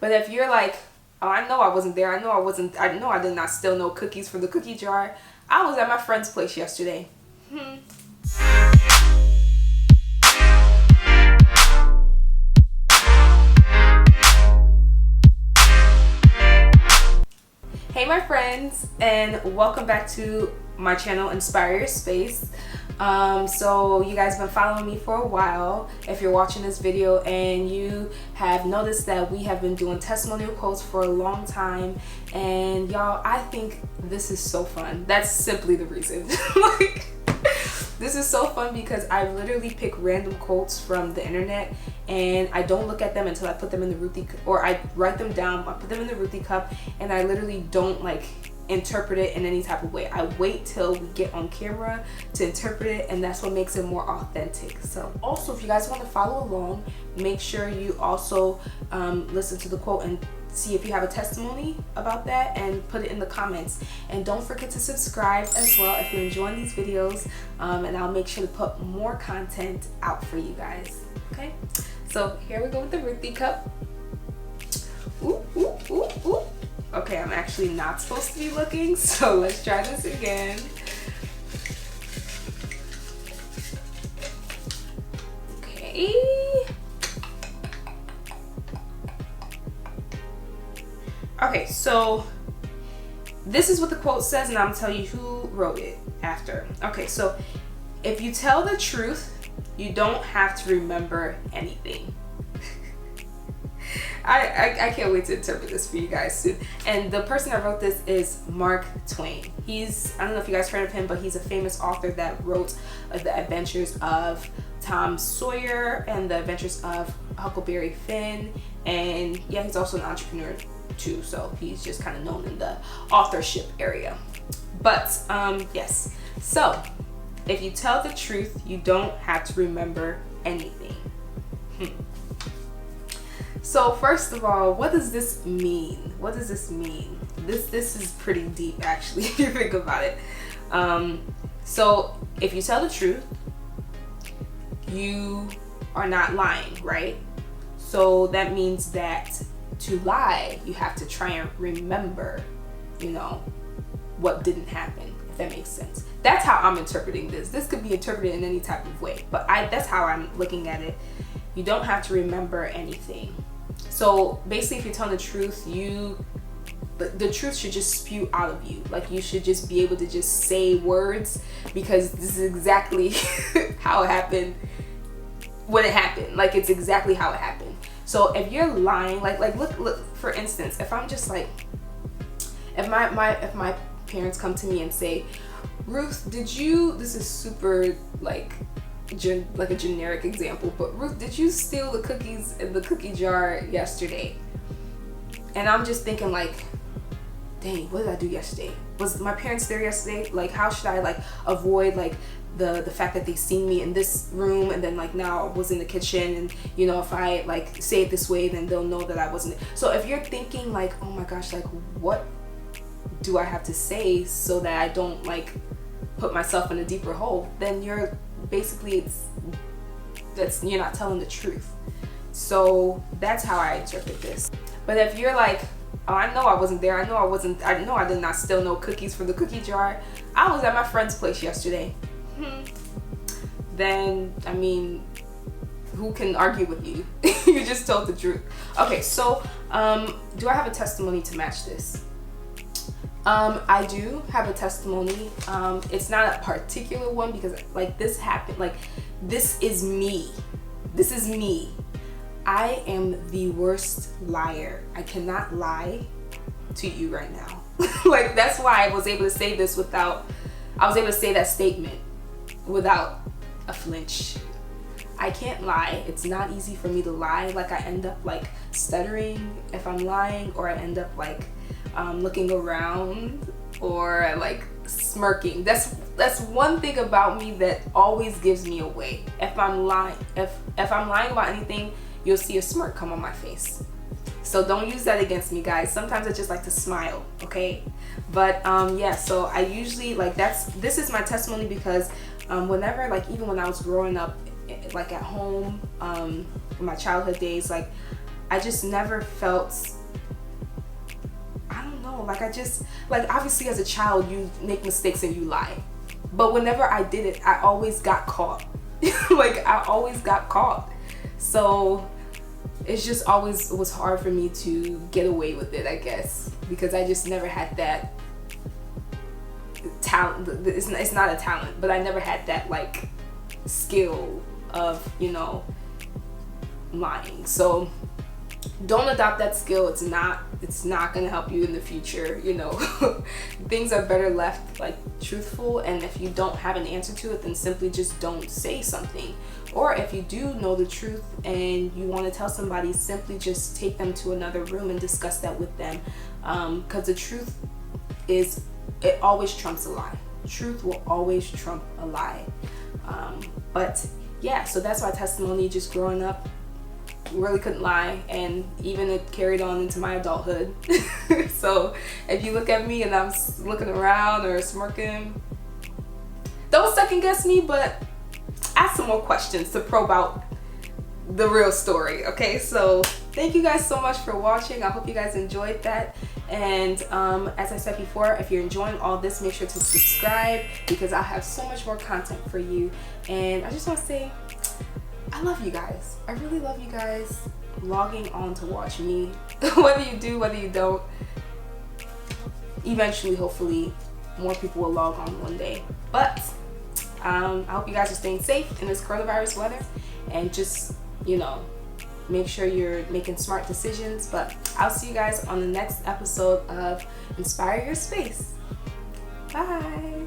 But if you're like, oh, I know I wasn't there, I know I did not steal no cookies from the cookie jar, I was at my friend's place yesterday. Hey my friends, and welcome back to my channel, Inspire Your Space. So you guys been following me for a while. If you're watching this video and you have noticed that we have been doing testimonial quotes for a long time, and y'all, I think this is so fun. That's simply the reason. Like, this is so fun because I literally pick random quotes from the internet and I don't look at them until I put them in the Ruthie, or I write them down, I put them in the Ruthie cup, and I literally don't like interpret it in any type of way. I wait till we get on camera to interpret it, and that's what makes it more authentic. So also, if you guys want to follow along, make sure you also listen to the quote and see if you have a testimony about that and put it in the comments. And don't forget to subscribe as well if you're enjoying these videos, and I'll make sure to put more content out for you guys. Okay, so here we go with the Ruthie cup. Ooh, ooh, ooh, ooh. Okay, I'm actually not supposed to be looking, so let's try this again. Okay. Okay, so this is what the quote says, and I'm gonna tell you who wrote it after. Okay, so if you tell the truth, you don't have to remember anything. I can't wait to interpret this for you guys soon. And the person that wrote this is Mark Twain. He's, I don't know if you guys heard of him, but he's a famous author that wrote The Adventures of Tom Sawyer and The Adventures of Huckleberry Finn. And yeah, he's also an entrepreneur too, so he's just kind of known in the authorship area. But yes, so if you tell the truth, you don't have to remember anything. So first of all, what does this mean? What does this mean? This is pretty deep, actually, if you think about it. So if you tell the truth, you are not lying, right? So that means that to lie, you have to try and remember, you know, what didn't happen, if that makes sense. That's how I'm interpreting this. This could be interpreted in any type of way, but that's how I'm looking at it. You don't have to remember anything. So basically, if you're telling the truth, the truth should just spew out of you. Like, you should just be able to just say words, because this is exactly how it happened when it happened. Like, it's exactly how it happened. So if you're lying, like look, for instance, if I'm just like, if my parents come to me and say, Ruth, this is super like a generic example, but Ruth, did you steal the cookies in the cookie jar yesterday? And I'm just thinking like, dang, what did I do yesterday? Was my parents there yesterday? Like, how should I like avoid like the fact that they seen me in this room, and then like now I was in the kitchen, and you know, if I like say it this way, then they'll know that I wasn't. So if you're thinking like, oh my gosh, like what do I have to say so that I don't like put myself in a deeper hole, then you're basically, you're not telling the truth. So that's how I interpret this. But if you're like, oh, I know I wasn't there, I know I did not steal no cookies from the cookie jar, I was at my friend's place yesterday, then I mean, who can argue with you? You just told the truth. Okay, so do I have a testimony to match this? I do have a testimony. It's not a particular one, because like this happened, like this is me. I am the worst liar. I cannot lie to you right now. Like, that's why I was able to say this I was able to say that statement without a flinch. I can't lie. It's not easy for me to lie. Like, I end up like stuttering if I'm lying, or I end up like looking around, or like smirking. That's one thing about me that always gives me away. If I'm lying about anything, you'll see a smirk come on my face. So don't use that against me, guys. Sometimes I just like to smile, okay? But yeah, so I usually like, this is my testimony, because whenever, like, even when I was growing up, like at home, in my childhood days, like I just never felt, I don't know, like obviously as a child you make mistakes and you lie. But whenever I did it, I always got caught. Like I always got caught. So it's just always, it was hard for me to get away with it, I guess, because I just never had that talent. It's not a talent, but I never had that like skill of, you know, lying. So don't adopt that skill. It's not gonna help you in the future, you know. Things are better left like truthful, and if you don't have an answer to it, then simply just don't say something. Or if you do know the truth and you want to tell somebody, simply just take them to another room and discuss that with them, because the truth is, it always trumps a lie. Truth will always trump a lie. But yeah, so that's my testimony. Just growing up, really couldn't lie, and even it carried on into my adulthood. So if you look at me and I'm looking around or smirking, don't second guess me, but ask some more questions to probe out the real story. Okay, so thank you guys so much for watching. I hope you guys enjoyed that. And as I said before, if you're enjoying all this, make sure to subscribe, because I'll have so much more content for you. And I just want to say, I love you guys. I really love you guys logging on to watch me. Whether you do, whether you don't, eventually, hopefully, more people will log on one day. But I hope you guys are staying safe in this coronavirus weather, and just, you know, make sure you're making smart decisions. But I'll see you guys on the next episode of Inspire Your Space. Bye.